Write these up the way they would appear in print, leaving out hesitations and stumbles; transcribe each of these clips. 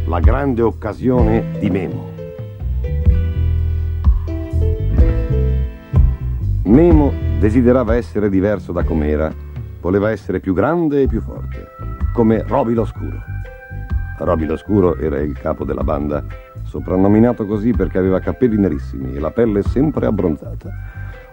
La grande occasione di Memo. Memo desiderava essere diverso da com'era, voleva essere più grande e più forte, come Roby l'Oscuro. Roby l'Oscuro era il capo della banda, soprannominato così perché aveva capelli nerissimi e la pelle sempre abbronzata.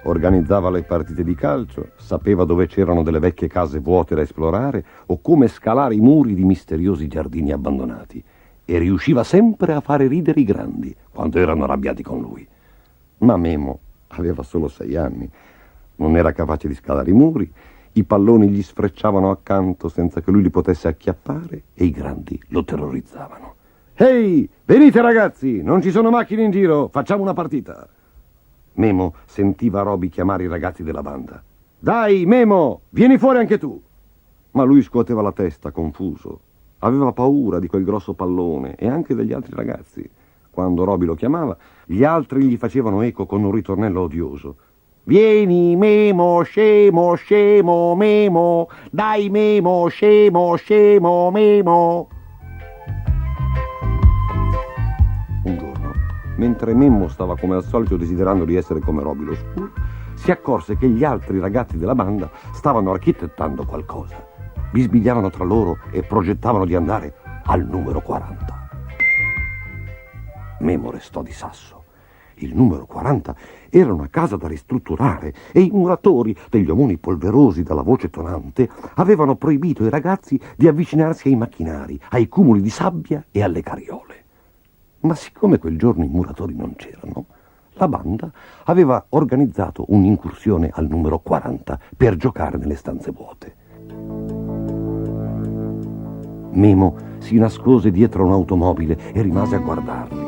Organizzava le partite di calcio, sapeva dove c'erano delle vecchie case vuote da esplorare o come scalare i muri di misteriosi giardini abbandonati. E riusciva sempre a fare ridere i grandi quando erano arrabbiati con lui. Ma Memo aveva solo 6 anni, non era capace di scalare i muri, i palloni gli sfrecciavano accanto senza che lui li potesse acchiappare e i grandi lo terrorizzavano. «Ehi, venite ragazzi, non ci sono macchine in giro, facciamo una partita!» Memo sentiva Roby chiamare i ragazzi della banda. «Dai, Memo, vieni fuori anche tu!» Ma lui scuoteva la testa, confuso. Aveva paura di quel grosso pallone e anche degli altri ragazzi. Quando Roby lo chiamava, gli altri gli facevano eco con un ritornello odioso. «Vieni, Memo, scemo, scemo, Memo! Dai, Memo, scemo, scemo, Memo!» Un giorno, mentre Memo stava come al solito desiderando di essere come Roby l'Oscuro, si accorse che gli altri ragazzi della banda stavano architettando qualcosa. Bisbigliavano tra loro e progettavano di andare al numero 40. Memo restò di sasso. Il numero 40 era una casa da ristrutturare e i muratori, degli omoni polverosi dalla voce tonante, avevano proibito ai ragazzi di avvicinarsi ai macchinari, ai cumuli di sabbia e alle carriole. Ma siccome quel giorno i muratori non c'erano, la banda aveva organizzato un'incursione al numero 40 per giocare nelle stanze vuote. Memo si nascose dietro un'automobile e rimase a guardarli.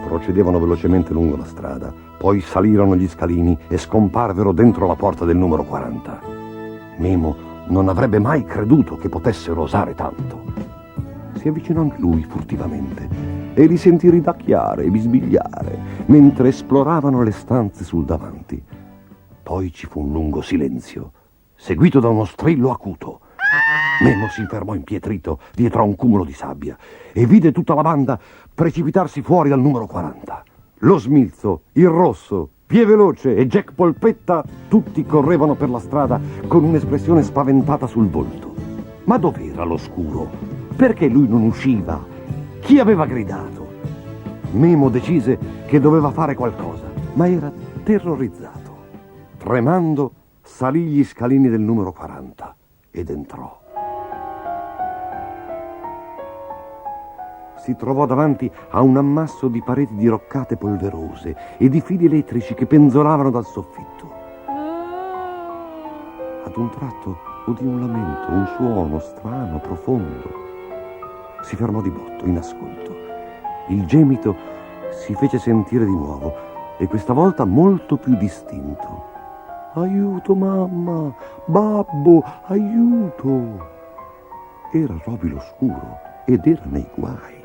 Procedevano velocemente lungo la strada, poi salirono gli scalini e scomparvero dentro la porta del numero 40. Memo non avrebbe mai creduto che potessero osare tanto. Si avvicinò anche lui furtivamente e li sentì ridacchiare e bisbigliare mentre esploravano le stanze sul davanti. Poi ci fu un lungo silenzio, seguito da uno strillo acuto. Memo si fermò impietrito dietro a un cumulo di sabbia e vide tutta la banda precipitarsi fuori dal numero 40. Lo Smilzo, il Rosso, Pie Veloce e Jack Polpetta tutti correvano per la strada con un'espressione spaventata sul volto. Ma dov'era l'Oscuro? Perché lui non usciva? Chi aveva gridato? Memo decise che doveva fare qualcosa, ma era terrorizzato. Tremando, salì gli scalini del numero 40 ed entrò. Si trovò davanti a un ammasso di pareti diroccate polverose e di fili elettrici che penzolavano dal soffitto. Ad un tratto udì un lamento, un suono strano, profondo. Si fermò di botto, in ascolto. Il gemito si fece sentire di nuovo e questa volta molto più distinto. «Aiuto, mamma! Babbo, aiuto!» Era Roby l'Oscuro ed era nei guai.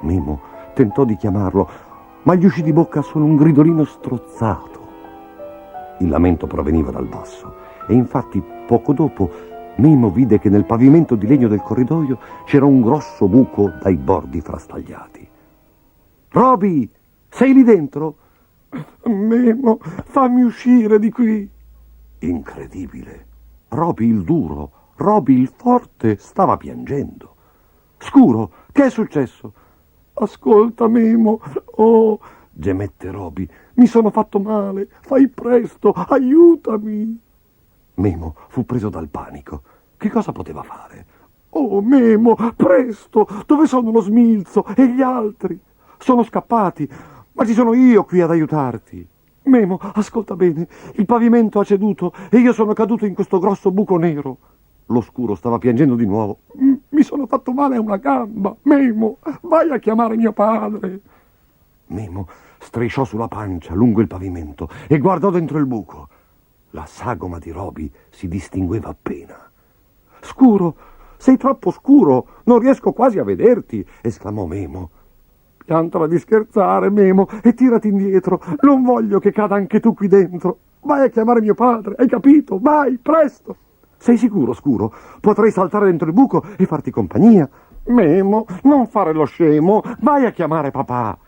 Memo tentò di chiamarlo, ma gli uscì di bocca solo un gridolino strozzato. Il lamento proveniva dal basso e infatti poco dopo Memo vide che nel pavimento di legno del corridoio c'era un grosso buco dai bordi frastagliati. «Roby, sei lì dentro?» «Memo, fammi uscire di qui!» Incredibile! Roby il duro, Roby il forte stava piangendo. «Scuro, che è successo?» «Ascolta, Memo, oh!» gemette Roby. «Mi sono fatto male, fai presto, aiutami!» Memo fu preso dal panico. Che cosa poteva fare? «Oh, Memo, presto! Dove sono lo Smilzo e gli altri? Sono scappati, ma ci sono io qui ad aiutarti!» «Memo, ascolta bene, il pavimento ha ceduto e io sono caduto in questo grosso buco nero!» L'Oscuro stava piangendo di nuovo. mi sono fatto male a una gamba. Memo, vai a chiamare mio padre. Memo strisciò sulla pancia lungo il pavimento e guardò dentro il buco. La sagoma di Roby si distingueva appena. «Scuro, sei troppo scuro, non riesco quasi a vederti», esclamò Memo. «Piantala di scherzare, Memo, e tirati indietro. Non voglio che cada anche tu qui dentro. Vai a chiamare mio padre, hai capito? Vai, presto!» «Sei sicuro, Scuro? Potrei saltare dentro il buco e farti compagnia». «Memo, non fare lo scemo, vai a chiamare papà».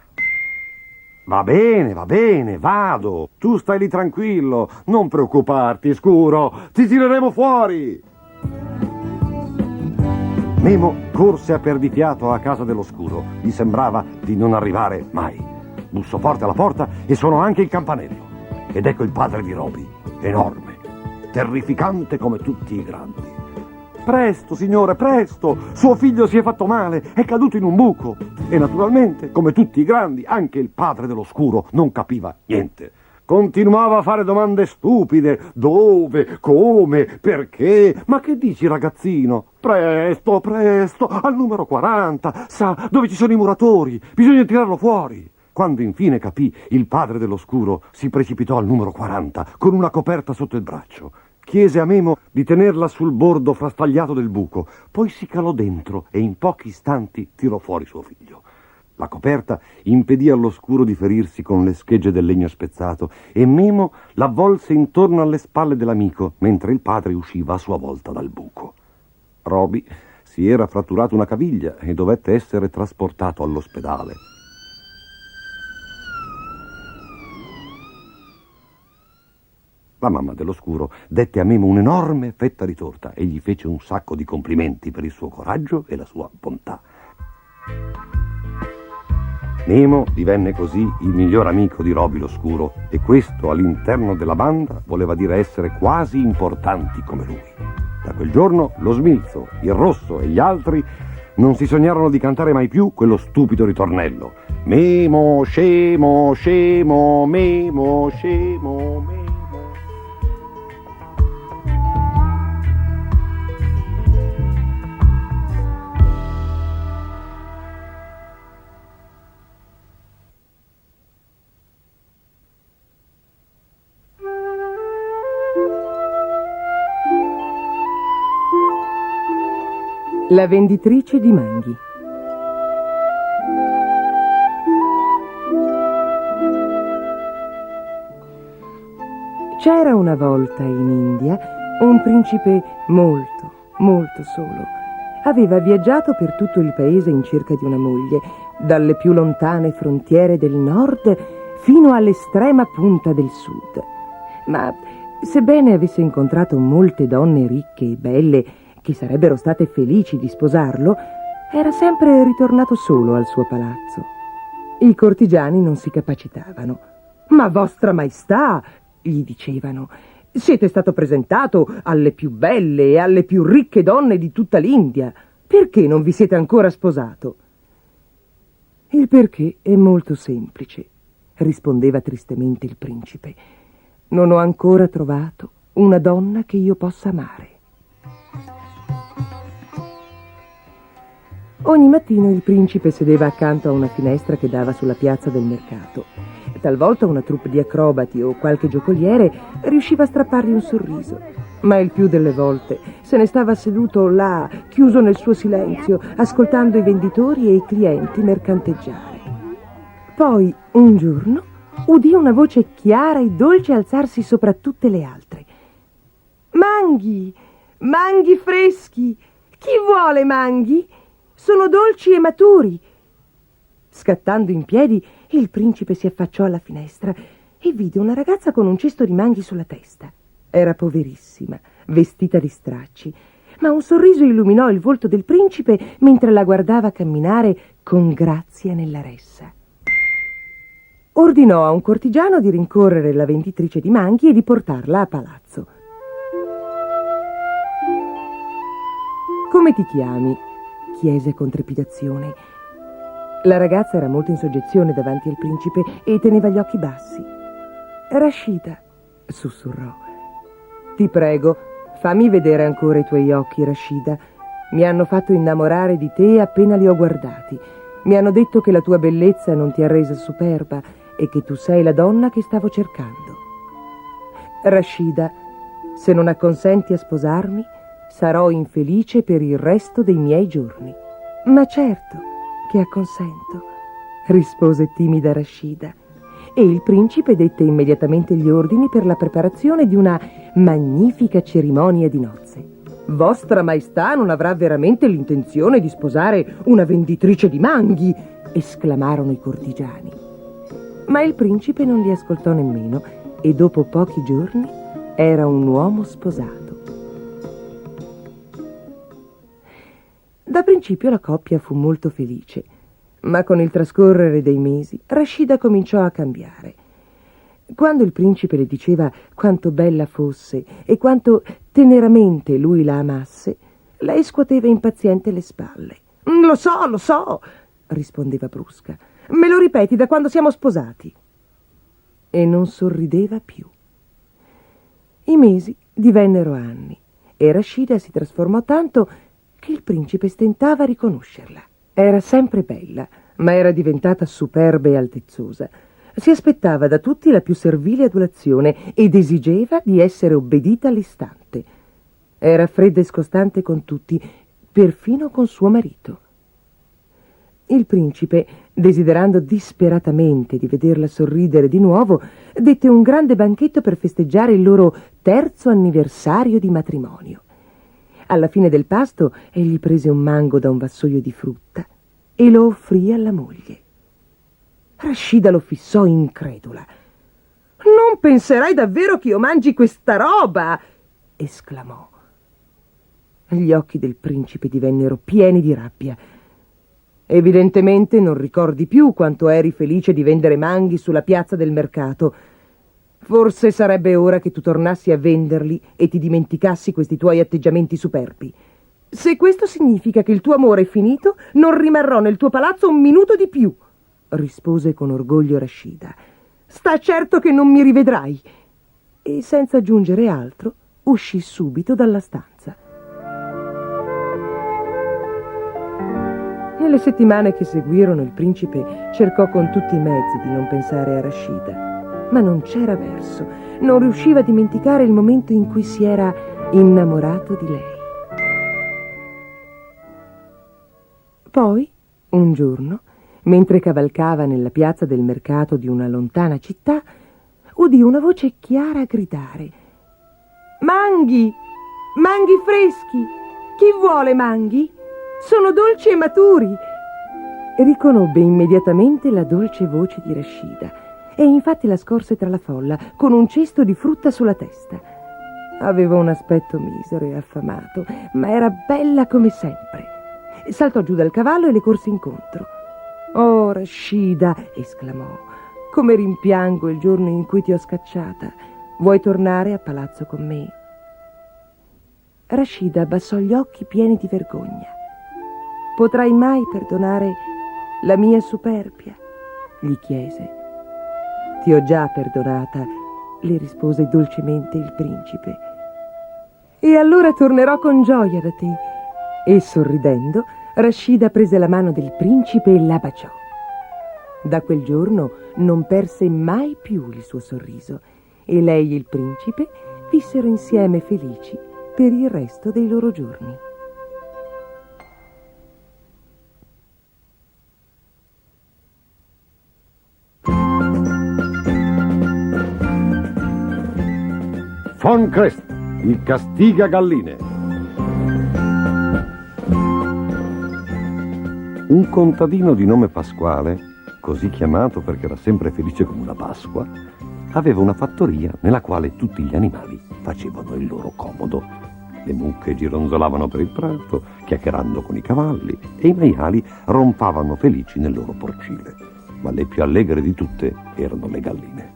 Va bene, vado. Tu stai lì tranquillo, non preoccuparti, Scuro, ti tireremo fuori. Memo corse a perdifiato a casa dello Scuro. Gli sembrava di non arrivare mai. Bussò forte alla porta e suonò anche il campanello. Ed ecco il padre di Roby, enorme, terrificante come tutti i grandi. «Presto, signore, presto! Suo figlio si è fatto male, è caduto in un buco!» E naturalmente, come tutti i grandi, anche il padre dello Scuro non capiva niente. Continuava a fare domande stupide. Dove? Come? Perché? «Ma che dici, ragazzino?» «Presto, presto, al numero 40! Sa dove ci sono i muratori? Bisogna tirarlo fuori!» Quando infine capì, il padre dello Scuro si precipitò al numero 40 con una coperta sotto il braccio. Chiese a Memo di tenerla sul bordo frastagliato del buco, poi si calò dentro e in pochi istanti tirò fuori suo figlio. La coperta impedì allo Scuro di ferirsi con le schegge del legno spezzato e Memo l'avvolse intorno alle spalle dell'amico mentre il padre usciva a sua volta dal buco. Roby si era fratturato una caviglia e dovette essere trasportato all'ospedale. La mamma dello Scuro dette a Memo un'enorme fetta di torta e gli fece un sacco di complimenti per il suo coraggio e la sua bontà. Memo divenne così il miglior amico di Roby lo Scuro e questo all'interno della banda voleva dire essere quasi importanti come lui. Da quel giorno lo Smilzo, il Rosso e gli altri non si sognarono di cantare mai più quello stupido ritornello. Memo, scemo, scemo, Memo, scemo, Memo. La venditrice di manghi. C'era una volta in India un principe molto, molto solo. Aveva viaggiato per tutto il paese in cerca di una moglie, dalle più lontane frontiere del nord fino all'estrema punta del sud. Ma sebbene avesse incontrato molte donne ricche e belle che sarebbero state felici di sposarlo, era sempre ritornato solo al suo palazzo. I cortigiani non si capacitavano. «Ma vostra maestà», gli dicevano, «siete stato presentato alle più belle e alle più ricche donne di tutta l'India. Perché non vi siete ancora sposato?» «Il perché è molto semplice», rispondeva tristemente il principe. «Non ho ancora trovato una donna che io possa amare». Ogni mattino il principe sedeva accanto a una finestra che dava sulla piazza del mercato. Talvolta una troupe di acrobati o qualche giocoliere riusciva a strappargli un sorriso, ma il più delle volte se ne stava seduto là, chiuso nel suo silenzio, ascoltando i venditori e i clienti mercanteggiare. Poi, un giorno, udì una voce chiara e dolce alzarsi sopra tutte le altre. «Manghi! Manghi freschi! Chi vuole manghi? Sono dolci e maturi!» Scattando in piedi, il principe si affacciò alla finestra e vide una ragazza con un cesto di manghi sulla testa. Era poverissima, vestita di stracci, ma un sorriso illuminò il volto del principe mentre la guardava camminare con grazia nella ressa. Ordinò a un cortigiano di rincorrere la venditrice di manghi e di portarla a palazzo. «Come ti chiami?» chiese con trepidazione. La ragazza era molto in soggezione davanti al principe e teneva gli occhi bassi. «Rashida», sussurrò. «Ti prego, fammi vedere ancora i tuoi occhi, Rashida. Mi hanno fatto innamorare di te appena li ho guardati. Mi hanno detto che la tua bellezza non ti ha resa superba e che tu sei la donna che stavo cercando. Rashida, se non acconsenti a sposarmi, sarò infelice per il resto dei miei giorni. Ma certo che acconsento, rispose timida Rashida, e il principe dette immediatamente gli ordini per la preparazione di una magnifica cerimonia di nozze. Vostra Maestà non avrà veramente l'intenzione di sposare una venditrice di manghi, esclamarono i cortigiani. Ma il principe non li ascoltò nemmeno e dopo pochi giorni era un uomo sposato. Da principio la coppia fu molto felice, ma con il trascorrere dei mesi Rashida cominciò a cambiare. Quando il principe le diceva quanto bella fosse e quanto teneramente lui la amasse, lei scuoteva impaziente le spalle. Lo so, rispondeva brusca. Me lo ripeti da quando siamo sposati? E non sorrideva più. I mesi divennero anni e Rashida si trasformò tanto che il principe stentava a riconoscerla. Era sempre bella, ma era diventata superba e altezzosa. Si aspettava da tutti la più servile adulazione ed esigeva di essere obbedita all'istante. Era fredda e scostante con tutti, perfino con suo marito. Il principe, desiderando disperatamente di vederla sorridere di nuovo, dette un grande banchetto per festeggiare il loro 3° anniversario di matrimonio. Alla fine del pasto egli prese un mango da un vassoio di frutta e lo offrì alla moglie. Rashida lo fissò incredula. «Non penserai davvero che io mangi questa roba?» esclamò. Gli occhi del principe divennero pieni di rabbia. «Evidentemente non ricordi più quanto eri felice di vendere manghi sulla piazza del mercato. Forse sarebbe ora che tu tornassi a venderli e ti dimenticassi questi tuoi atteggiamenti superbi. Se questo significa che il tuo amore è finito, non rimarrò nel tuo palazzo un minuto di più», rispose con orgoglio Rashida. «Sta certo che non mi rivedrai». E senza aggiungere altro, uscì subito dalla stanza. Nelle settimane che seguirono il principe cercò con tutti i mezzi di non pensare a Rashida, ma non c'era verso, non riusciva a dimenticare il momento in cui si era innamorato di lei. Poi, un giorno, mentre cavalcava nella piazza del mercato di una lontana città, udì una voce chiara gridare: «Manghi! Manghi freschi! Chi vuole manghi? Sono dolci e maturi!» Riconobbe immediatamente la dolce voce di Rashida e infatti la scorse tra la folla con un cesto di frutta sulla testa. Aveva un aspetto misero e affamato, ma era bella come sempre. Saltò giù dal cavallo e le corse incontro. «Oh, Rashida!» esclamò. «Come rimpiango il giorno in cui ti ho scacciata. Vuoi tornare a palazzo con me?» Rashida abbassò gli occhi pieni di vergogna. «Potrai mai perdonare la mia superbia?» gli chiese. «Ti ho già perdonata», le rispose dolcemente il principe. «E allora tornerò con gioia da te». E sorridendo, Rashida prese la mano del principe e la baciò. Da quel giorno non perse mai più il suo sorriso e lei e il principe vissero insieme felici per il resto dei loro giorni. Von Crest, il castigagalline. Un contadino di nome Pasquale, così chiamato perché era sempre felice come una Pasqua, aveva una fattoria nella quale tutti gli animali facevano il loro comodo. Le mucche gironzolavano per il prato, chiacchierando con i cavalli, e i maiali rompavano felici nel loro porcile. Ma le più allegre di tutte erano le galline.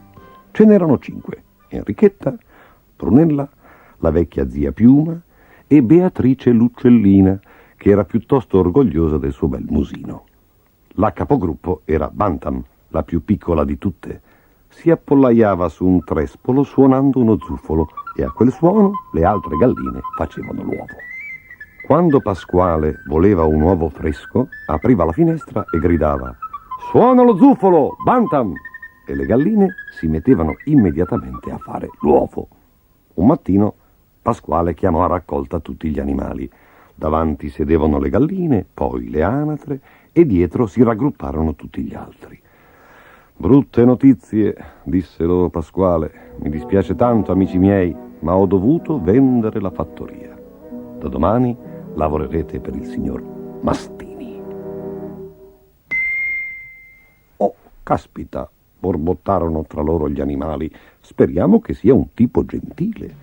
Ce n'erano 5: Enrichetta, Prunella, la vecchia zia Piuma e Beatrice L'Uccellina, che era piuttosto orgogliosa del suo bel musino. La capogruppo era Bantam, la più piccola di tutte. Si appollaiava su un trespolo suonando uno zufolo e a quel suono le altre galline facevano l'uovo. Quando Pasquale voleva un uovo fresco, apriva la finestra e gridava: «Suona lo zufolo, Bantam!» E le galline si mettevano immediatamente a fare l'uovo. Un mattino Pasquale chiamò a raccolta tutti gli animali. Davanti sedevano le galline, poi le anatre e dietro si raggrupparono tutti gli altri. «Brutte notizie», disse loro Pasquale. «Mi dispiace tanto, amici miei, ma ho dovuto vendere la fattoria. Da domani lavorerete per il signor Mastini». «Oh, caspita», borbottarono tra loro gli animali, «speriamo che sia un tipo gentile».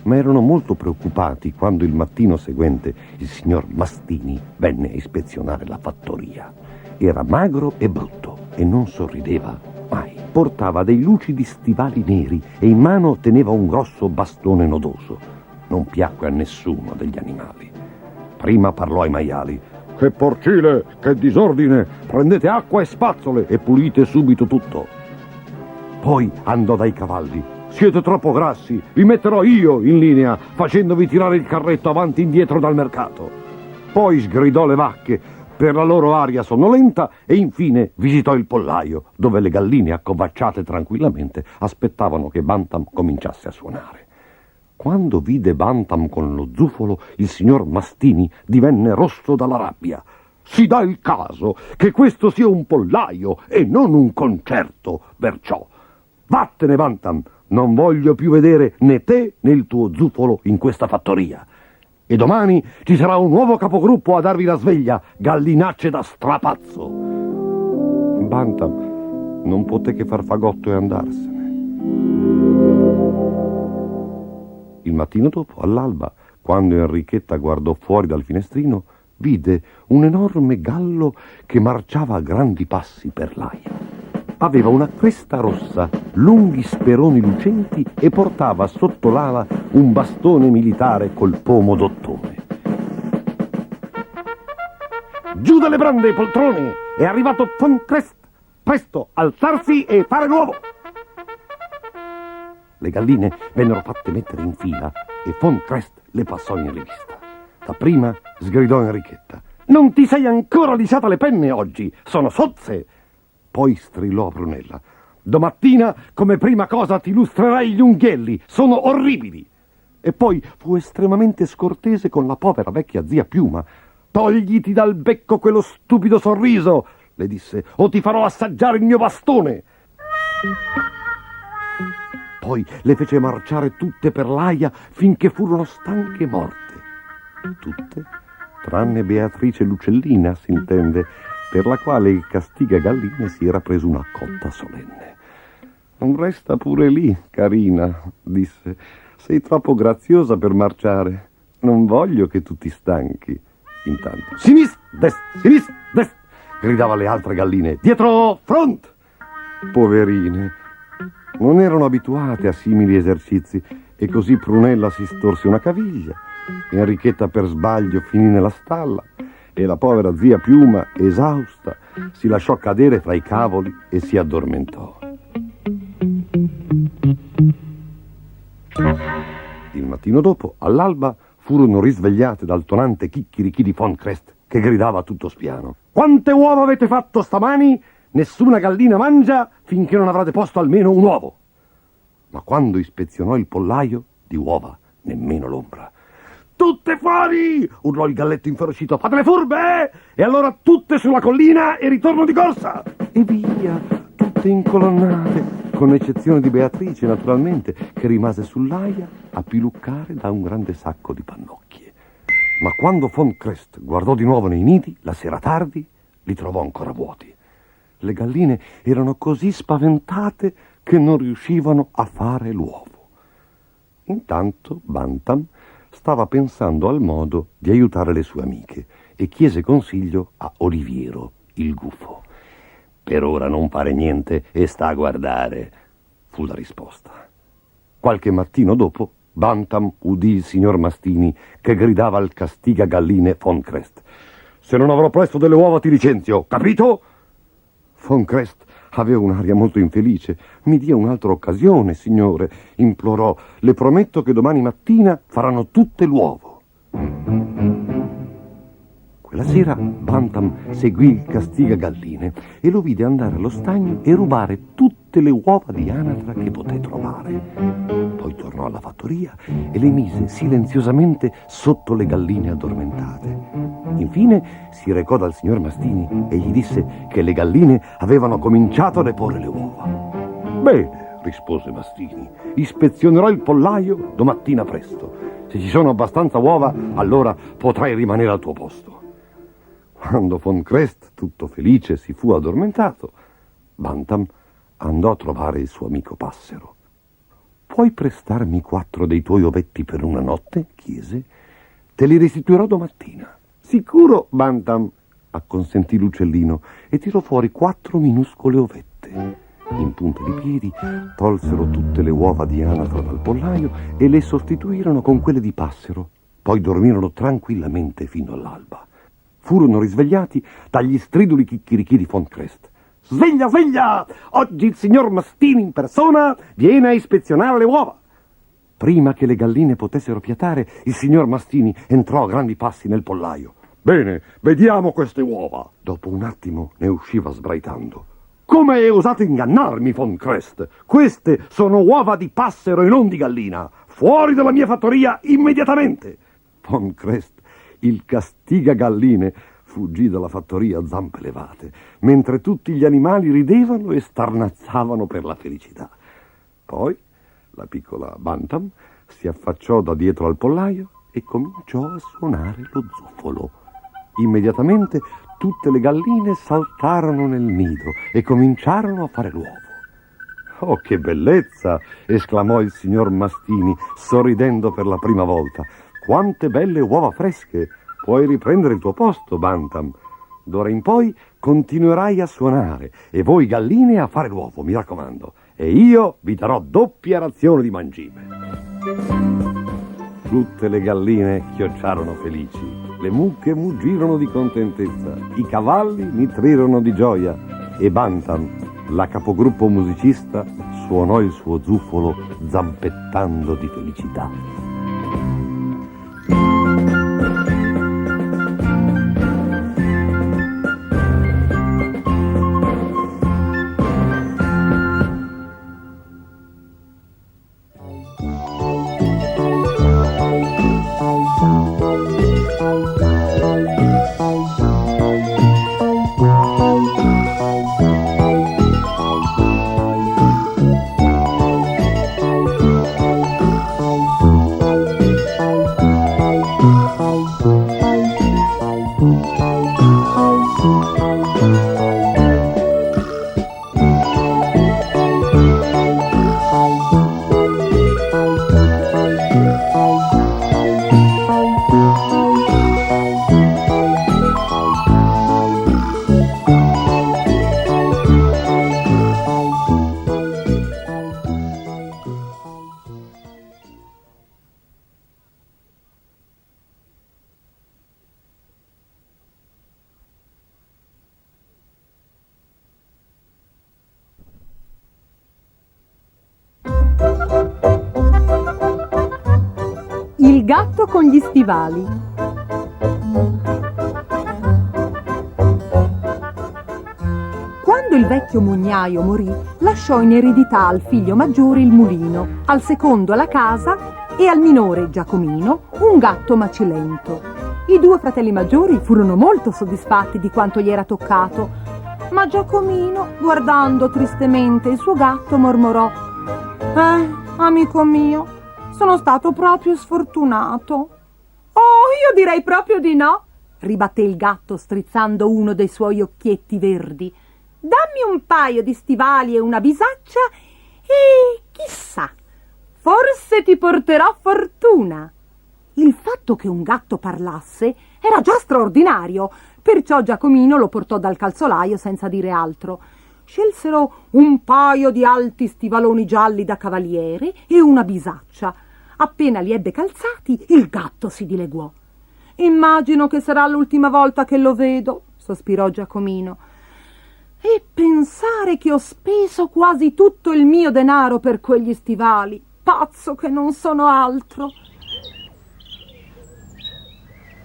Ma erano molto preoccupati quando il mattino seguente il signor Mastini venne a ispezionare la fattoria. Era magro e brutto e non sorrideva mai. Portava dei lucidi stivali neri e in mano teneva un grosso bastone nodoso. Non piacque a nessuno degli animali. Prima parlò ai maiali: «Che porcile, che disordine! Prendete acqua e spazzole e pulite subito tutto». Poi andò dai cavalli: «Siete troppo grassi, vi metterò io in linea, facendovi tirare il carretto avanti e indietro dal mercato». Poi sgridò le vacche per la loro aria sonnolenta e infine visitò il pollaio, dove le galline accovacciate tranquillamente aspettavano che Bantam cominciasse a suonare. Quando vide Bantam con lo zufolo, il signor Mastini divenne rosso dalla rabbia. «Si dà il caso che questo sia un pollaio e non un concerto, perciò. Vattene, Bantam, non voglio più vedere né te né il tuo zufolo in questa fattoria. E domani ci sarà un nuovo capogruppo a darvi la sveglia, gallinacce da strapazzo». Bantam non poté che far fagotto e andarsene. Il mattino dopo, all'alba, quando Enrichetta guardò fuori dal finestrino, vide un enorme gallo che marciava a grandi passi per l'aia. Aveva una cresta rossa, lunghi speroni lucenti e portava sotto l'ala un bastone militare col pomo d'ottone. «Giù dalle brande, poltrone! È arrivato Von Crest! Presto, alzarsi e fare l'uovo!» Le galline vennero fatte mettere in fila e Von Crest le passò in rivista. Dapprima sgridò Enrichetta: «Non ti sei ancora lisata le penne oggi, sono sozze!» Poi strillò a Prunella: «Domattina come prima cosa ti lustrerai gli unghielli, sono orribili!» E poi fu estremamente scortese con la povera vecchia zia Piuma. «Togliti dal becco quello stupido sorriso», le disse, «o ti farò assaggiare il mio bastone!» Poi le fece marciare tutte per l'aia finché furono stanche e morte. Tutte, tranne Beatrice Lucellina, s'intende, per la quale il Castigagalline si era preso una cotta solenne. «Resta pure lì, carina», disse, «sei troppo graziosa per marciare. Non voglio che tu ti stanchi». Intanto: «Sinistra, destra, sinistra, destra», gridava alle altre galline. «Dietro, front!» Poverine, non erano abituate a simili esercizi e così Prunella si storse una caviglia, Enrichetta per sbaglio finì nella stalla e la povera zia Piuma, esausta, si lasciò cadere fra i cavoli e si addormentò. Il mattino dopo, all'alba, furono risvegliate dal tonante chicchirichì di Von Crest, che gridava a tutto spiano: «Quante uova avete fatto stamani? Nessuna gallina mangia finché non avrete posto almeno un uovo». Ma quando ispezionò il pollaio, di uova nemmeno l'ombra. «Tutte fuori!» urlò il galletto inferocito. «Fate le furbe! E allora tutte sulla collina e ritorno di corsa!» E via, tutte incolonnate, con eccezione di Beatrice, naturalmente, che rimase sull'aia a piluccare da un grande sacco di pannocchie. Ma quando Von Crest guardò di nuovo nei nidi, la sera tardi, li trovò ancora vuoti. Le galline erano così spaventate che non riuscivano a fare l'uovo. Intanto Bantam stava pensando al modo di aiutare le sue amiche e chiese consiglio a Oliviero, il gufo. «Per ora non fare niente e sta a guardare», fu la risposta. Qualche mattino dopo, Bantam udì il signor Mastini che gridava al Castigagalline Von Crest: «Se non avrò presto delle uova ti licenzio, capito?» Von Crest aveva un'aria molto infelice. Mi dia un'altra occasione, signore, implorò. Le prometto che domani mattina faranno tutte l'uovo. Quella sera Bantam seguì il castigagalline e lo vide andare allo stagno e rubare tutte le uova di anatra che poté trovare. Poi tornò alla fattoria e le mise silenziosamente sotto le galline addormentate. Infine si recò dal signor Mastini e gli disse che le galline avevano cominciato a deporre le uova. «Bene», rispose Mastini, «ispezionerò il pollaio domattina presto. Se ci sono abbastanza uova, allora potrai rimanere al tuo posto». Quando Von Crest, tutto felice, si fu addormentato, Bantam andò a trovare il suo amico Passero. «Puoi prestarmi 4 dei tuoi ovetti per una notte?» chiese. «Te li restituirò domattina». «Sicuro, Bantam», acconsentì l'uccellino e tirò fuori 4 minuscole ovette. In punta di piedi tolsero tutte le uova di anatra dal pollaio e le sostituirono con quelle di Passero. Poi dormirono tranquillamente fino all'alba. Furono risvegliati dagli striduli chicchirichì di Von Crest. «Sveglia, sveglia! Oggi il signor Mastini in persona viene a ispezionare le uova!» Prima che le galline potessero fiatare, il signor Mastini entrò a grandi passi nel pollaio. «Bene, vediamo queste uova!» Dopo un attimo ne usciva sbraitando. «Come hai osato ingannarmi, Von Crest? Queste sono uova di Passero e non di gallina! Fuori dalla mia fattoria immediatamente!» Von Crest, il castigagalline, fuggì dalla fattoria a zampe levate, mentre tutti gli animali ridevano e starnazzavano per la felicità. Poi la piccola Bantam si affacciò da dietro al pollaio e cominciò a suonare lo zufolo. Immediatamente tutte le galline saltarono nel nido e cominciarono a fare l'uovo. «Oh, che bellezza!» esclamò il signor Mastini, sorridendo per la prima volta. «Quante belle uova fresche! Puoi riprendere il tuo posto, Bantam. D'ora in poi continuerai a suonare e voi galline a fare l'uovo, mi raccomando. E io vi darò doppia razione di mangime». Tutte le galline chiocciarono felici, le mucche muggirono di contentezza, i cavalli nitrirono di gioia e Bantam, la capogruppo musicista, suonò il suo zufolo zampettando di felicità. Il gatto con gli stivali. Quando il vecchio mugnaio morì, lasciò in eredità al figlio maggiore il mulino, al secondo la casa e al minore Giacomino un gatto macilento. I 2 fratelli maggiori furono molto soddisfatti di quanto gli era toccato, ma Giacomino, guardando tristemente il suo gatto, mormorò: amico mio, sono stato proprio sfortunato». «Oh, io direi proprio di no», ribatté il gatto strizzando uno dei suoi occhietti verdi. «Dammi un paio di stivali e una bisaccia e chissà, forse ti porterò fortuna». Il fatto che un gatto parlasse era già straordinario, perciò Giacomino lo portò dal calzolaio senza dire altro. Scelsero un paio di alti stivaloni gialli da cavaliere e una bisaccia. Appena li ebbe calzati, il gatto si dileguò. «Immagino che sarà l'ultima volta che lo vedo», sospirò Giacomino. E pensare che ho speso quasi tutto il mio denaro per quegli stivali. Pazzo che non sono altro.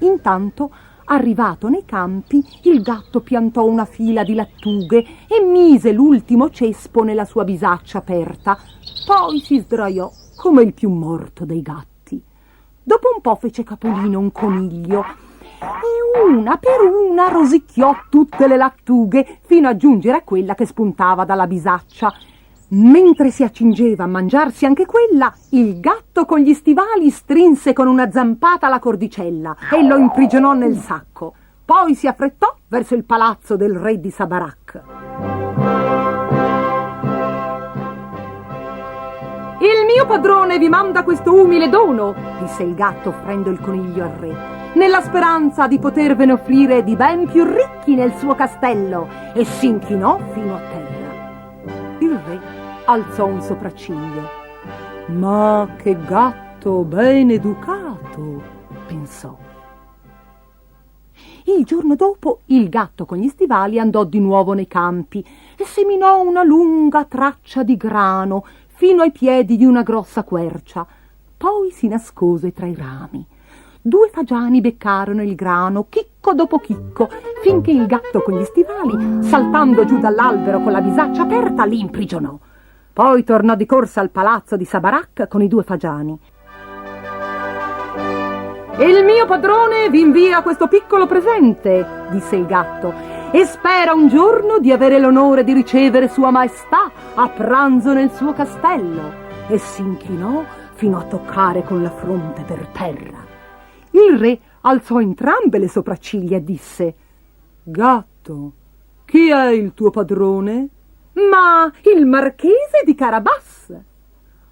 Intanto, arrivato nei campi, il gatto piantò una fila di lattughe e mise l'ultimo cespo nella sua bisaccia aperta. Poi si sdraiò come il più morto dei gatti. Dopo un po' fece capolino un coniglio e una per una rosicchiò tutte le lattughe fino a giungere a quella che spuntava dalla bisaccia. Mentre si accingeva a mangiarsi anche quella, il gatto con gli stivali strinse con una zampata la cordicella e lo imprigionò nel sacco. Poi si affrettò verso il palazzo del re di Sabarak. «Il mio padrone vi manda questo umile dono», disse il gatto offrendo il coniglio al re, «nella speranza di potervene offrire di ben più ricchi nel suo castello», e si inchinò fino a terra. Il re alzò un sopracciglio. «Ma che gatto ben educato», pensò. Il giorno dopo il gatto con gli stivali andò di nuovo nei campi e seminò una lunga traccia di grano fino ai piedi di una grossa quercia. Poi si nascose tra i rami. 2 fagiani beccarono il grano, chicco dopo chicco, finché il gatto con gli stivali, saltando giù dall'albero con la bisaccia aperta, li imprigionò. Poi tornò di corsa al palazzo di Sabarak con i 2 fagiani. «Il mio padrone vi invia questo piccolo presente», disse il gatto, «e spera un giorno di avere l'onore di ricevere Sua Maestà a pranzo nel suo castello», e si inchinò fino a toccare con la fronte per terra. Il re alzò entrambe le sopracciglia e disse: «Gatto, chi è il tuo padrone?» «Ma il marchese di Carabas».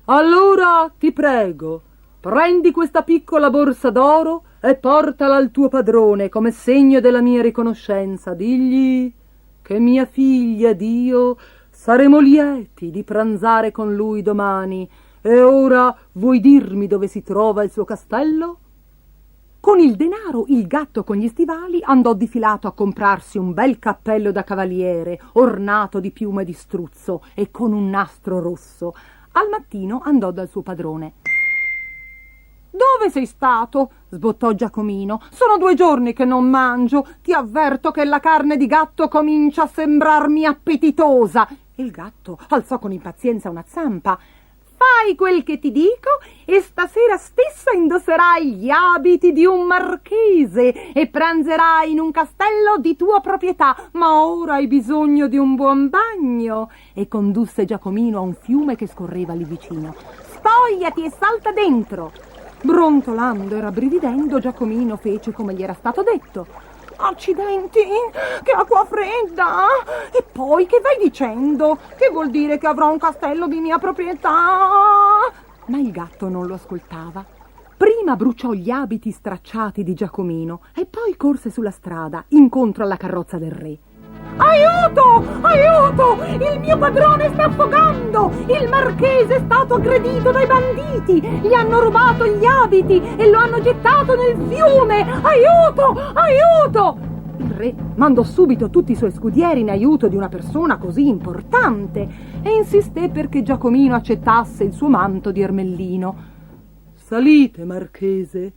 «Allora ti prego, prendi questa piccola borsa d'oro e portala al tuo padrone come segno della mia riconoscenza. Digli che mia figlia ed io saremo lieti di pranzare con lui domani. E ora vuoi dirmi dove si trova il suo castello?» Con il denaro il gatto con gli stivali andò difilato a comprarsi un bel cappello da cavaliere, ornato di piume di struzzo e con un nastro rosso. Al mattino andò dal suo padrone. «Dove sei stato?» sbottò Giacomino. «Sono 2 giorni che non mangio. Ti avverto che la carne di gatto comincia a sembrarmi appetitosa». Il gatto alzò con impazienza una zampa. «Fai quel che ti dico e stasera stessa indosserai gli abiti di un marchese e pranzerai in un castello di tua proprietà, ma ora hai bisogno di un buon bagno», e condusse Giacomino a un fiume che scorreva lì vicino. «Spogliati e salta dentro». Brontolando e rabbrividendo, Giacomino fece come gli era stato detto. «Accidenti, che acqua fredda! E poi che vai dicendo? Che vuol dire che avrò un castello di mia proprietà?» Ma il gatto non lo ascoltava. Prima bruciò gli abiti stracciati di Giacomino e poi corse sulla strada incontro alla carrozza del re. «Aiuto! Aiuto! Il mio padrone sta affogando! Il marchese è stato aggredito dai banditi! Gli hanno rubato gli abiti e lo hanno gettato nel fiume! Aiuto! Aiuto!» Il re mandò subito tutti i suoi scudieri in aiuto di una persona così importante e insisté perché Giacomino accettasse il suo manto di ermellino. «Salite, marchese!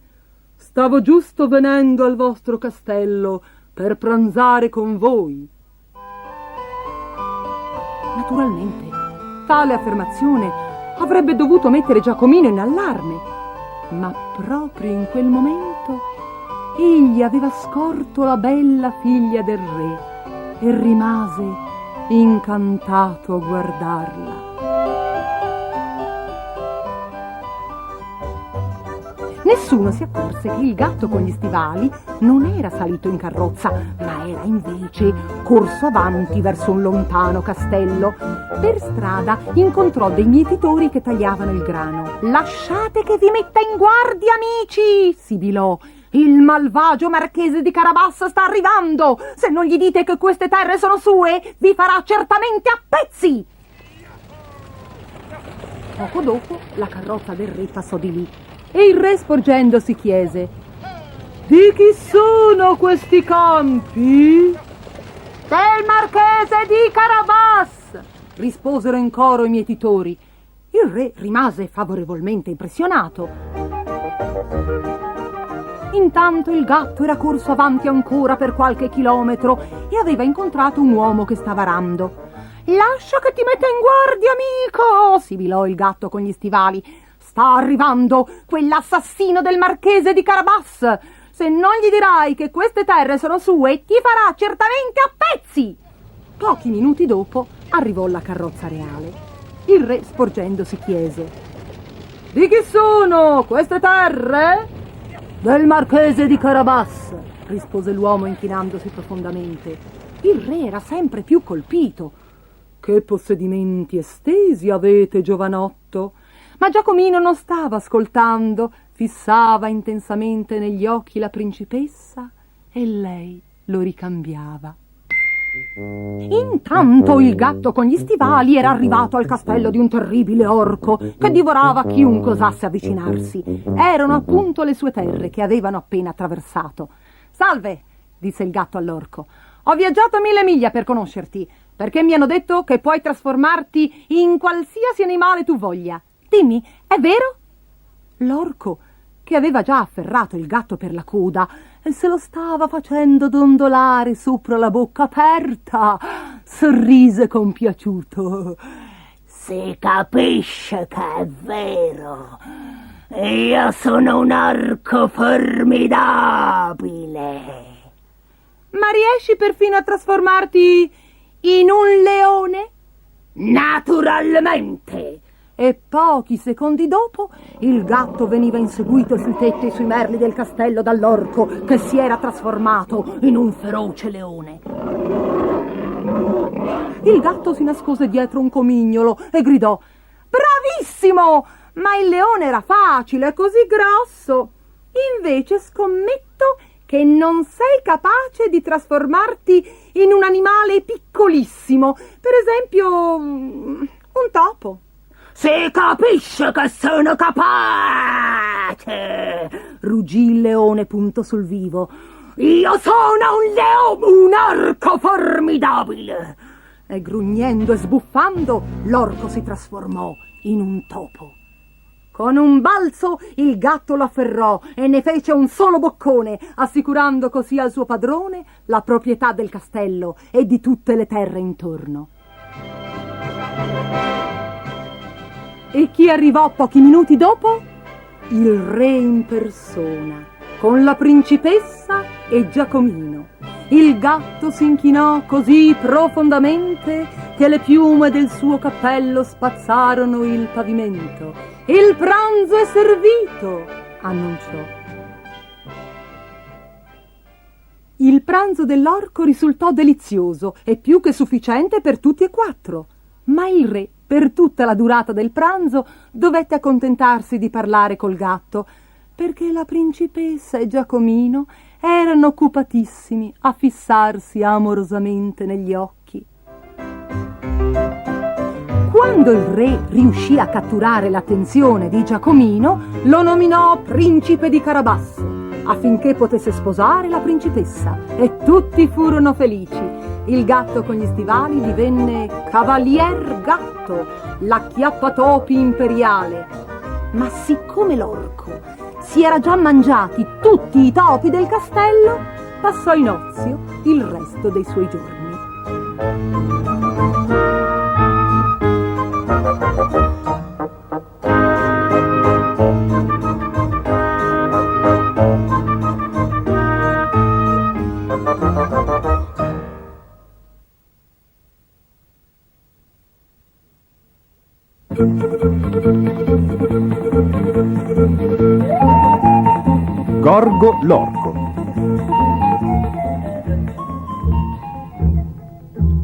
Stavo giusto venendo al vostro castello per pranzare con voi». Naturalmente, tale affermazione avrebbe dovuto mettere Giacomino in allarme, ma proprio in quel momento egli aveva scorto la bella figlia del re e rimase incantato a guardarla. Nessuno si accorse che il gatto con gli stivali non era salito in carrozza, ma era invece corso avanti verso un lontano castello. Per strada incontrò dei mietitori che tagliavano il grano. «Lasciate che vi metta in guardia, amici!» sibilò. «Il malvagio marchese di Carabas sta arrivando! Se non gli dite che queste terre sono sue, vi farà certamente a pezzi!» Poco dopo la carrozza del re passò di lì e il re, sporgendosi, chiese: «Di chi sono questi campi?» «Del marchese marchese di Carabas! Risposero in coro i mietitori. Il re rimase favorevolmente impressionato. Intanto il gatto era corso avanti ancora per qualche chilometro e aveva incontrato un uomo che stava arando. «Lascia che ti metta in guardia, amico!» sibilò il gatto con gli stivali. «Sta arrivando quell'assassino del marchese di Carabas! Se non gli dirai che queste terre sono sue, ti farà certamente a pezzi!» Pochi minuti dopo arrivò la carrozza reale. Il re, sporgendosi, chiese: «Di chi sono queste terre?» «Del marchese di Carabas», rispose l'uomo inchinandosi profondamente. Il re era sempre più colpito. «Che possedimenti estesi avete, giovanotto!» Ma Giacomino non stava ascoltando, fissava intensamente negli occhi la principessa e lei lo ricambiava. Intanto il gatto con gli stivali era arrivato al castello di un terribile orco che divorava chiunque osasse avvicinarsi. Erano appunto le sue terre che avevano appena attraversato. «Salve», disse il gatto all'orco, «ho viaggiato 1000 miglia per conoscerti, perché mi hanno detto che puoi trasformarti in qualsiasi animale tu voglia. Dimmi, è vero?» L'orco, che aveva già afferrato il gatto per la coda e se lo stava facendo dondolare sopra la bocca aperta, sorrise compiaciuto. «Si capisce che è vero. Io sono un orco formidabile!» «Ma riesci perfino a trasformarti in un leone?» «Naturalmente!» E pochi secondi dopo il gatto veniva inseguito sui tetti e sui merli del castello dall'orco che si era trasformato in un feroce leone. Il gatto si nascose dietro un comignolo e gridò: «Bravissimo! Ma il leone era facile, così grosso! Invece scommetto che non sei capace di trasformarti in un animale piccolissimo, per esempio un topo!» «Si capisce che sono capace!» ruggì il leone punto sul vivo. «Io sono un leone, un orco formidabile!» E grugnendo e sbuffando, l'orco si trasformò in un topo. Con un balzo il gatto lo afferrò e ne fece un solo boccone, assicurando così al suo padrone la proprietà del castello e di tutte le terre intorno. E chi arrivò pochi minuti dopo? Il re in persona, con la principessa e Giacomino. Il gatto si inchinò così profondamente che le piume del suo cappello spazzarono il pavimento. «Il pranzo è servito!» annunciò. Il pranzo dell'orco risultò delizioso e più che sufficiente per tutti e quattro. Ma il re, per tutta la durata del pranzo, dovette accontentarsi di parlare col gatto, perché la principessa e Giacomino erano occupatissimi a fissarsi amorosamente negli occhi. Quando il re riuscì a catturare l'attenzione di Giacomino, lo nominò principe di Carabas, affinché potesse sposare la principessa, e tutti furono felici. Il gatto con gli stivali divenne Cavalier Gatto, l'acchiappatopi imperiale. Ma siccome l'orco si era già mangiati tutti i topi del castello, passò in ozio il resto dei suoi giorni. Gorgo l'orco.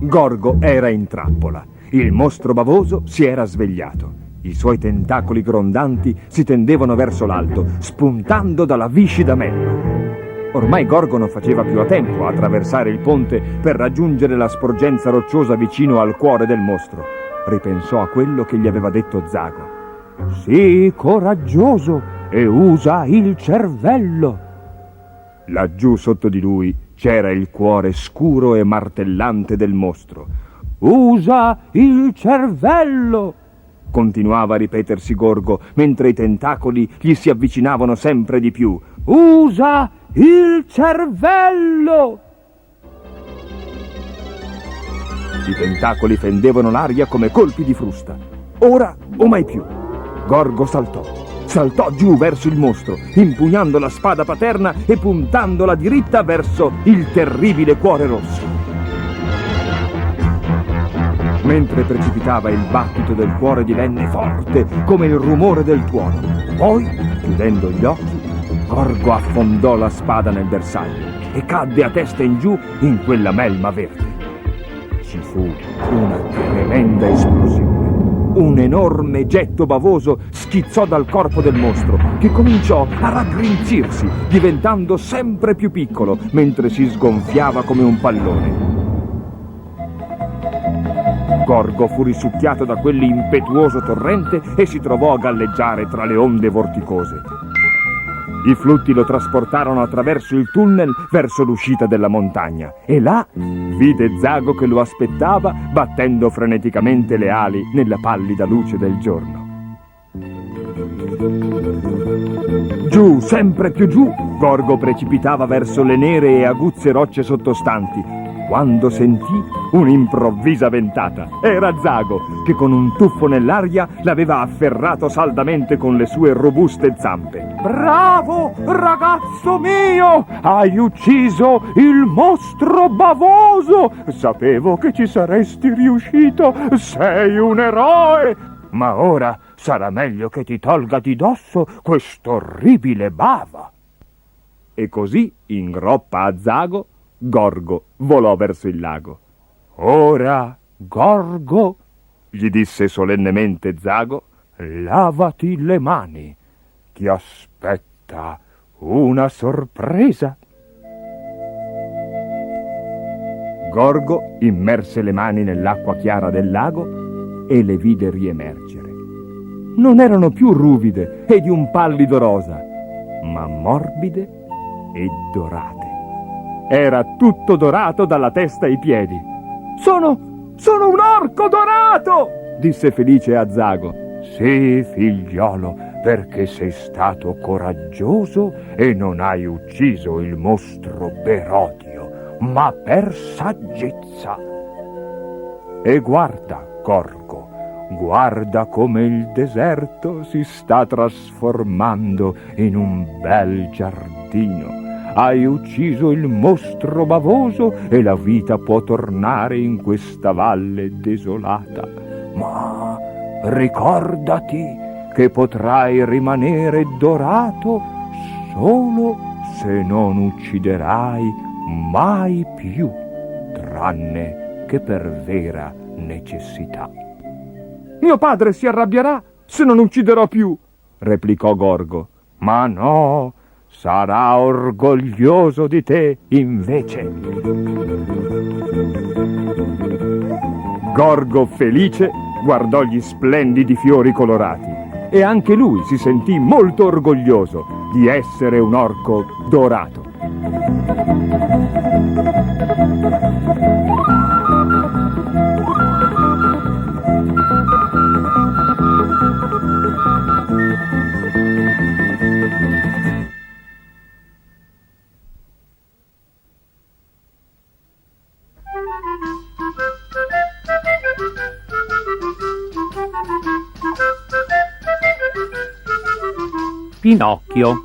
Gorgo era in trappola. Il mostro bavoso si era svegliato. I suoi tentacoli grondanti si tendevano verso l'alto, spuntando dalla viscida melma. Ormai Gorgo non faceva più a tempo a attraversare il ponte per raggiungere la sporgenza rocciosa vicino al cuore del mostro. Ripensò a quello che gli aveva detto Zago. «Sii coraggioso e usa il cervello!» Laggiù sotto di lui c'era il cuore scuro e martellante del mostro. «Usa il cervello!» continuava a ripetersi Gorgo, mentre i tentacoli gli si avvicinavano sempre di più. «Usa il cervello!» I tentacoli fendevano l'aria come colpi di frusta. Ora o mai più. Gorgo saltò giù verso il mostro, impugnando la spada paterna e puntandola diritta verso il terribile cuore rosso. Mentre precipitava, il battito del cuore divenne forte come il rumore del tuono. Poi, chiudendo gli occhi, Gorgo affondò la spada nel bersaglio e cadde a testa in giù in quella melma verde. Ci fu una tremenda esplosione. Un enorme getto bavoso schizzò dal corpo del mostro, che cominciò a raggrinzirsi, diventando sempre più piccolo, mentre si sgonfiava come un pallone. Gorgo fu risucchiato da quell'impetuoso torrente e si trovò a galleggiare tra le onde vorticose. I flutti lo trasportarono attraverso il tunnel verso l'uscita della montagna e là vide Zago che lo aspettava, battendo freneticamente le ali nella pallida luce del giorno. Giù, sempre più giù, Gorgo precipitava verso le nere e aguzze rocce sottostanti, quando sentì un'improvvisa ventata. Era Zago, che con un tuffo nell'aria l'aveva afferrato saldamente con le sue robuste zampe. «Bravo, ragazzo mio! Hai ucciso il mostro bavoso! Sapevo che ci saresti riuscito! Sei un eroe! Ma ora sarà meglio che ti tolga di dosso quest'orribile bava!» E così, in groppa a Zago, Gorgo volò verso il lago. «Ora, Gorgo», gli disse solennemente Zago, «lavati le mani. Ti aspetta una sorpresa». Gorgo immerse le mani nell'acqua chiara del lago e le vide riemergere. Non erano più ruvide e di un pallido rosa, ma morbide e dorate. Era tutto dorato dalla testa ai piedi. Sono un orco dorato!» disse felice a Zago. «Sì, figliolo, perché sei stato coraggioso e non hai ucciso il mostro per odio, ma per saggezza. E guarda, Gorgo, guarda come il deserto si sta trasformando in un bel giardino. Hai ucciso il mostro bavoso e la vita può tornare in questa valle desolata. Ma ricordati che potrai rimanere dorato solo se non ucciderai mai più, tranne che per vera necessità». «Mio padre si arrabbierà se non ucciderò più», replicò Gorgo. «Ma no, sarà orgoglioso di te invece». Gorgo, felice, guardò gli splendidi fiori colorati e anche lui si sentì molto orgoglioso di essere un orco dorato. Pinocchio,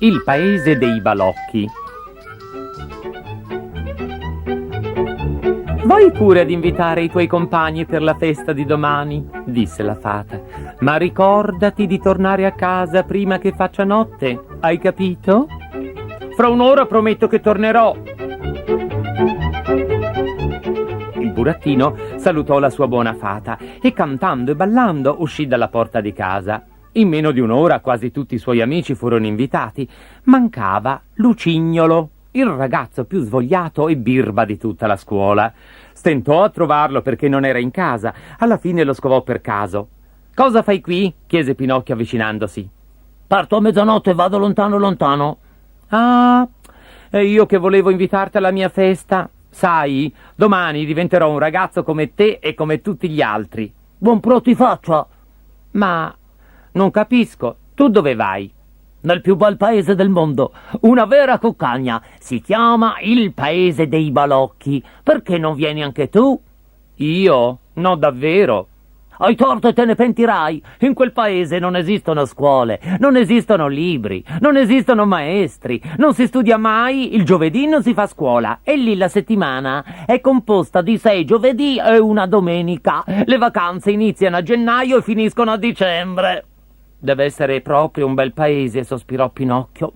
il paese dei balocchi. «Vai pure ad invitare i tuoi compagni per la festa di domani», disse la fata, «ma ricordati di tornare a casa prima che faccia notte, hai capito? Fra un'ora prometto che tornerò». Il burattino salutò la sua buona fata e cantando e ballando uscì dalla porta di casa. In meno di un'ora quasi tutti i suoi amici furono invitati. Mancava Lucignolo, il ragazzo più svogliato e birba di tutta la scuola. Stentò a trovarlo perché non era in casa. Alla fine lo scovò per caso. «Cosa fai qui?» chiese Pinocchio avvicinandosi. «Parto a mezzanotte e vado lontano lontano». «Ah, E io che volevo invitarti alla mia festa. Sai, domani diventerò un ragazzo come te e come tutti gli altri. Buon pro ti faccia. Ma non capisco, tu dove vai? Nel più bel paese del mondo, una vera cuccagna. Si chiama il paese dei balocchi. Perché non vieni anche tu? Io? No, davvero. Hai torto e te ne pentirai. In quel paese non esistono scuole, non esistono libri, non esistono maestri, non si studia mai, il giovedì non si fa scuola e lì la settimana è composta di 6 giovedì e una domenica. Le vacanze iniziano a gennaio e finiscono a dicembre. Deve essere proprio un bel paese, sospirò Pinocchio.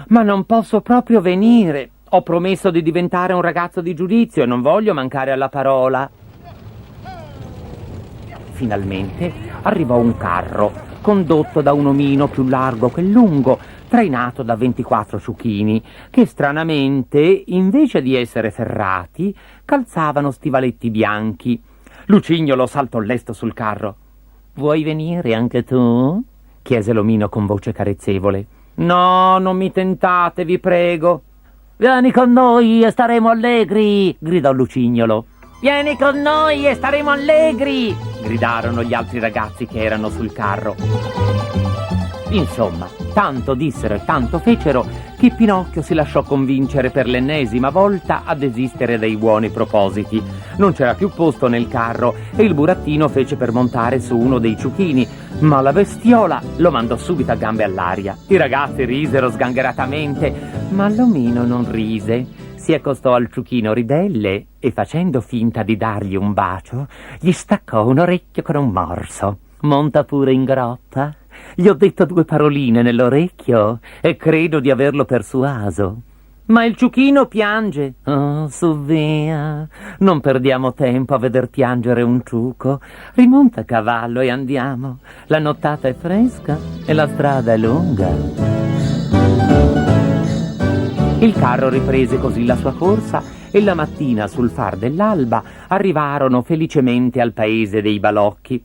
Ma non posso proprio venire. Ho promesso di diventare un ragazzo di giudizio e non voglio mancare alla parola. Finalmente arrivò un carro, condotto da un omino più largo che lungo, trainato da 24 ciuchini, che stranamente, invece di essere ferrati, calzavano stivaletti bianchi. Lucignolo saltò lesto sul carro. Vuoi venire anche tu? Chiese l'omino con voce carezzevole. No, non mi tentate, vi prego. Vieni con noi e staremo allegri, gridò Lucignolo. Vieni con noi e staremo allegri, gridarono gli altri ragazzi che erano sul carro. Insomma, tanto dissero e tanto fecero che Pinocchio si lasciò convincere per l'ennesima volta a desistere dai buoni propositi. Non c'era più posto nel carro e il burattino fece per montare su uno dei ciuchini, ma la bestiola lo mandò subito a gambe all'aria. I ragazzi risero sgangheratamente, ma l'omino non rise. Si accostò al ciuchino ribelle e, facendo finta di dargli un bacio, gli staccò un orecchio con un morso. Monta pure in groppa. Gli ho detto 2 paroline nell'orecchio e credo di averlo persuaso. Ma il ciuchino piange. Oh, su via. Non perdiamo tempo a veder piangere un ciuco. Rimonta a cavallo e andiamo. La nottata è fresca e la strada è lunga. Il carro riprese così la sua corsa e la mattina, sul far dell'alba, arrivarono felicemente al paese dei balocchi.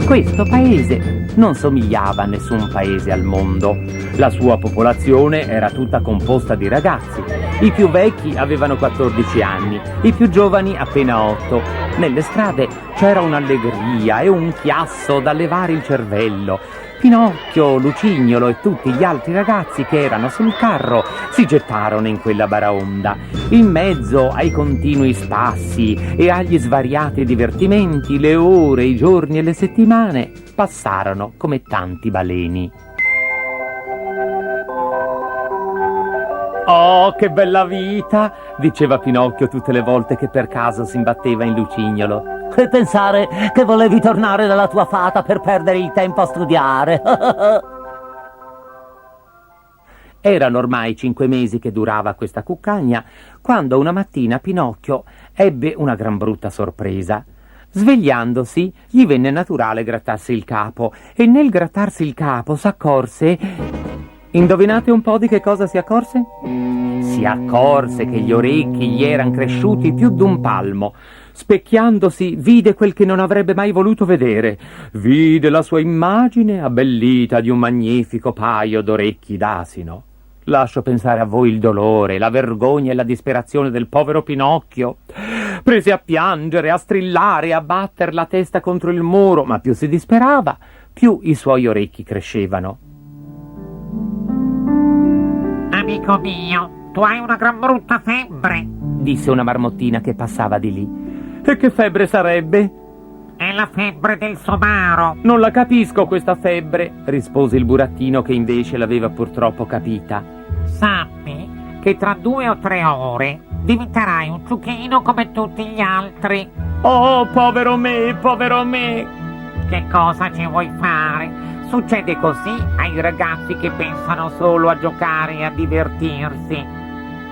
Questo paese non somigliava a nessun paese al mondo. La sua popolazione era tutta composta di ragazzi. I più vecchi avevano 14 anni, i più giovani appena 8. Nelle strade c'era un'allegria e un chiasso da levare il cervello. Pinocchio, Lucignolo e tutti gli altri ragazzi che erano sul carro si gettarono in quella baraonda. In mezzo ai continui spassi e agli svariati divertimenti, le ore, i giorni e le settimane passarono come tanti baleni. Oh, che bella vita! Diceva Pinocchio tutte le volte che per caso si imbatteva in Lucignolo. E pensare che volevi tornare dalla tua fata per perdere il tempo a studiare. Erano ormai 5 mesi che durava questa cuccagna, quando una mattina Pinocchio ebbe una gran brutta sorpresa. Svegliandosi, gli venne naturale grattarsi il capo, e nel grattarsi il capo s'accorse... Indovinate un po' di che cosa si accorse? Si accorse che gli orecchi gli eran cresciuti più d'un palmo. Specchiandosi, vide quel che non avrebbe mai voluto vedere. Vide la sua immagine abbellita di un magnifico paio d'orecchi d'asino. Lascio pensare a voi il dolore, la vergogna e la disperazione del povero Pinocchio. Prese a piangere, a strillare, a batter la testa contro il muro, ma più si disperava, più i suoi orecchi crescevano. Amico mio, tu hai una gran brutta febbre, disse una marmottina che passava di lì. E che febbre sarebbe? È la febbre del somaro. Non la capisco questa febbre, rispose il burattino che invece l'aveva purtroppo capita. Sappi che tra 2 o 3 ore diventerai un ciuchino come tutti gli altri. Oh, povero me, povero me! Che cosa ci vuoi fare? Succede così ai ragazzi che pensano solo a giocare e a divertirsi.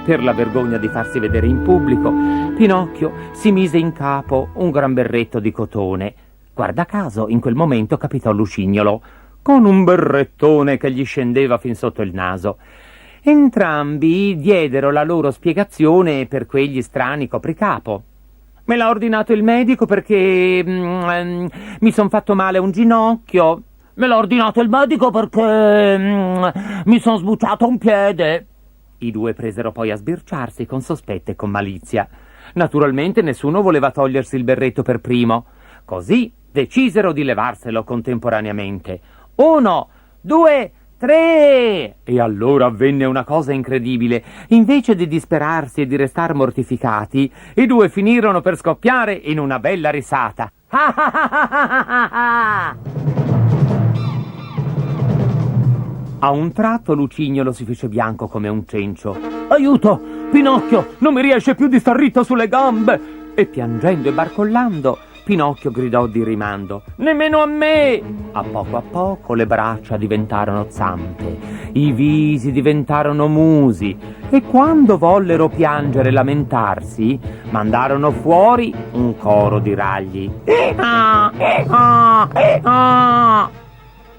Per la vergogna di farsi vedere in pubblico, Pinocchio si mise in capo un gran berretto di cotone. Guarda caso, in quel momento capitò Lucignolo, con un berrettone che gli scendeva fin sotto il naso. Entrambi diedero la loro spiegazione per quegli strani copricapo. Me l'ha ordinato il medico perché mi son fatto male a un ginocchio. Me l'ha ordinato il medico perché mi sono sbucciato un piede. I due presero poi a sbirciarsi con sospetto e con malizia. Naturalmente nessuno voleva togliersi il berretto per primo. Così decisero di levarselo contemporaneamente. 1, 2, 3! E allora avvenne una cosa incredibile. Invece di disperarsi e di restar mortificati, i due finirono per scoppiare in una bella risata. A un tratto Lucignolo si fece bianco come un cencio. Aiuto! Pinocchio, non mi riesce più di star ritto sulle gambe! E piangendo e barcollando, Pinocchio gridò di rimando: nemmeno a me! A poco le braccia diventarono zampe, i visi diventarono musi, e quando vollero piangere e lamentarsi, mandarono fuori un coro di ragli.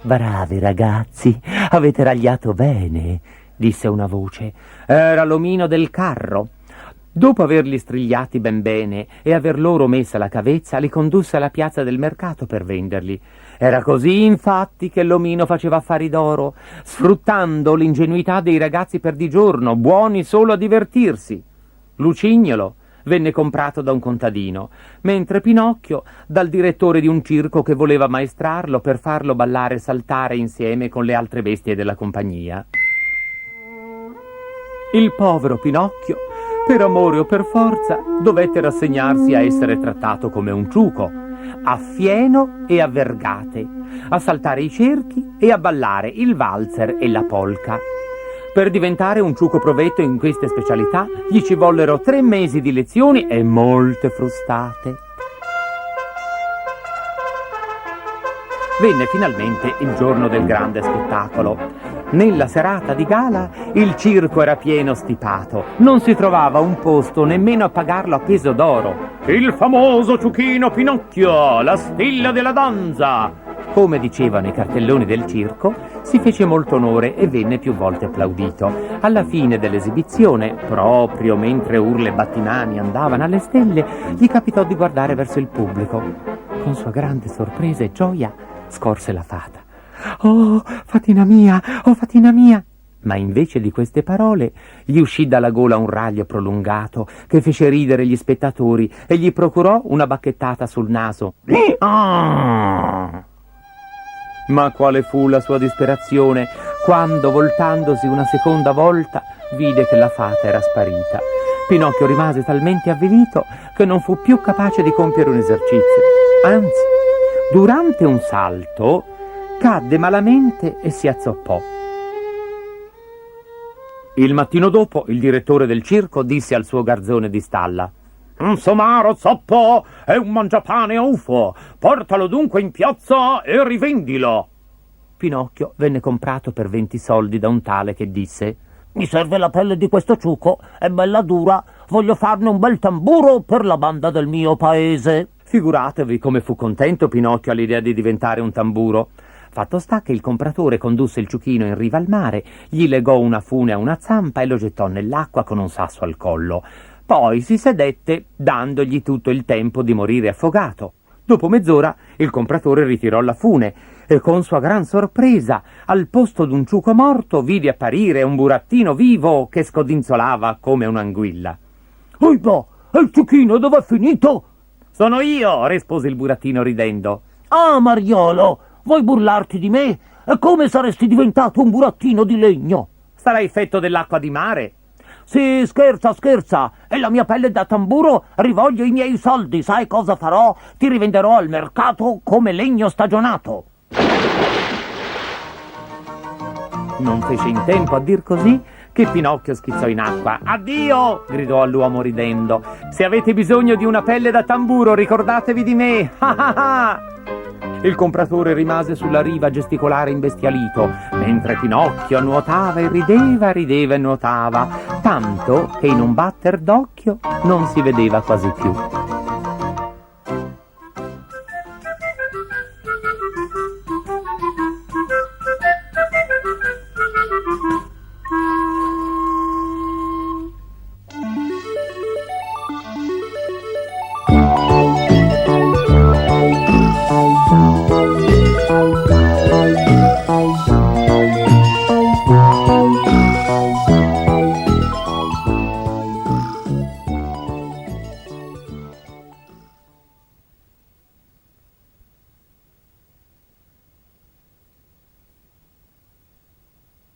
Bravi ragazzi, avete ragliato bene, disse una voce. Era l'omino del carro. Dopo averli strigliati ben bene e aver loro messa la cavezza, li condusse alla piazza del mercato per venderli. Era così, infatti, che l'omino faceva affari d'oro, sfruttando l'ingenuità dei ragazzi per di giorno, buoni solo a divertirsi. Lucignolo venne comprato da un contadino, mentre Pinocchio dal direttore di un circo che voleva maestrarlo per farlo ballare e saltare insieme con le altre bestie della compagnia. Il povero Pinocchio, per amore o per forza, dovette rassegnarsi a essere trattato come un ciuco, a fieno e a vergate, a saltare i cerchi e a ballare il valzer e la polca. Per diventare un ciuco provetto in queste specialità gli ci vollero 3 mesi di lezioni e molte frustate. Venne finalmente il giorno del grande spettacolo. Nella serata di gala il circo era pieno stipato, non si trovava un posto nemmeno a pagarlo a peso d'oro. Il famoso ciuchino Pinocchio, la stella della danza! Come dicevano i cartelloni del circo, si fece molto onore e venne più volte applaudito. Alla fine dell'esibizione, proprio mentre urla e battimani andavano alle stelle, gli capitò di guardare verso il pubblico. Con sua grande sorpresa e gioia scorse la fata. «Oh, fatina mia! Oh, fatina mia!» Ma invece di queste parole gli uscì dalla gola un raglio prolungato che fece ridere gli spettatori e gli procurò una bacchettata sul naso. Ma quale fu la sua disperazione quando, voltandosi una seconda volta, vide che la fata era sparita. Pinocchio rimase talmente avvilito che non fu più capace di compiere un esercizio. Anzi, durante un salto cadde malamente e si azzoppò. Il mattino dopo il direttore del circo disse al suo garzone di stalla: «Un somaro zoppo è un mangiapane a ufo, portalo dunque in piazza e rivendilo». Pinocchio venne comprato per 20 soldi da un tale che disse: mi serve la pelle di questo ciuco, è bella dura, voglio farne un bel tamburo per la banda del mio paese. Figuratevi come fu contento Pinocchio all'idea di diventare un tamburo. Fatto sta che il compratore condusse il ciuchino in riva al mare, gli legò una fune a una zampa e lo gettò nell'acqua con un sasso al collo. Poi si sedette, dandogli tutto il tempo di morire affogato. Dopo mezz'ora il compratore ritirò la fune e con sua gran sorpresa, al posto d'un ciuco morto, vide apparire un burattino vivo che scodinzolava come un'anguilla. «Oibò, e il ciuchino dov'è finito?» «Sono io», rispose il burattino ridendo. «Ah, Mariolo, vuoi burlarti di me? E come saresti diventato un burattino di legno?» «Sarà effetto dell'acqua di mare». «Sì, scherza, e la mia pelle da tamburo rivoglio i miei soldi, sai cosa farò? Ti rivenderò al mercato come legno stagionato». Non fece in tempo a dir così che Pinocchio schizzò in acqua. «Addio!» gridò all'uomo ridendo. «Se avete bisogno di una pelle da tamburo, ricordatevi di me!» Il compratore rimase sulla riva a gesticolare imbestialito, mentre Pinocchio nuotava e rideva e nuotava, tanto che in un batter d'occhio non si vedeva quasi più.